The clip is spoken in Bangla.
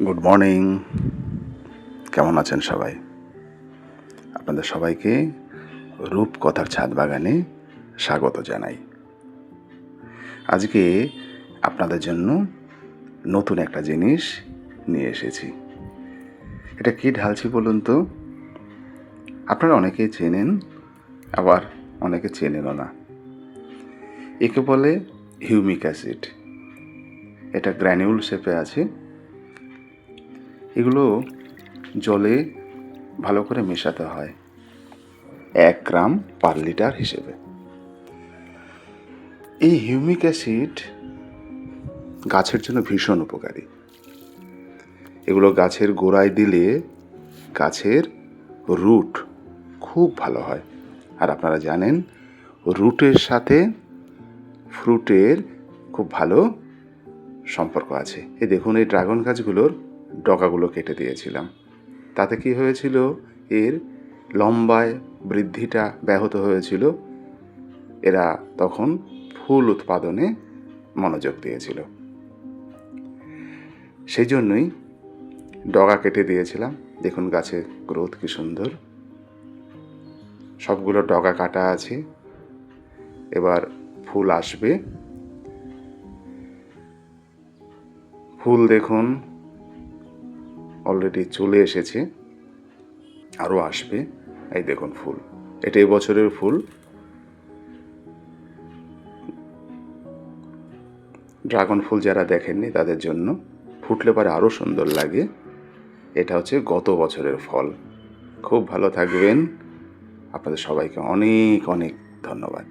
Good morning. কেমন আছেন সবাই? আপনাদের সবাইকে রূপকথার ছাদ বাগানে স্বাগত জানাই। আজকে আপনাদের জন্য নতুন একটা জিনিস নিয়ে এসেছি। এটা কি ঢালছি বলুন তো? আপনারা অনেকেই চেনেন, আবার অনেকে চেনেনও না। একে বলে হিউমিক অ্যাসিড। এটা গ্র্যানিউল শেপে আছে। এগুলো জলে ভালো করে মেশাতে হয় 1 গ্রাম পার লিটার হিসেবে। এই হিউমিক অ্যাসিড গাছের জন্য ভীষণ উপকারী। এগুলো গাছের গোড়ায় দিলে গাছের রুট খুব ভালো হয়। আর আপনারা জানেন, রুটের সাথে ফ্রুটের খুব ভালো সম্পর্ক আছে। এই দেখুন, এই ড্রাগন গাছগুলোর ডগাগুলো কেটে দিয়েছিলাম। তাতে কি হয়েছিল, এর লম্বায় বৃদ্ধিটা ব্যাহত হয়েছিল। এরা তখন ফুল উৎপাদনে মনোযোগ দিয়েছিল। সেই জন্যই ডগা কেটে দিয়েছিলাম। দেখুন গাছের গ্রোথ কি সুন্দর। সবগুলো ডগা কাটা আছে। এবার ফুল আসবে। ফুল দেখুন অলরেডি চলে এসেছে, আরও আসবে। এই দেখুন ফুল, এটা এই বছরের ফুল। ড্রাগন ফুল যারা দেখেননি তাদের জন্য, ফুটলে পরে আরও সুন্দর লাগে। এটা হচ্ছে গত বছরের ফল। খুব ভালো থাকবেন। আপনাদের সবাইকে অনেক অনেক ধন্যবাদ।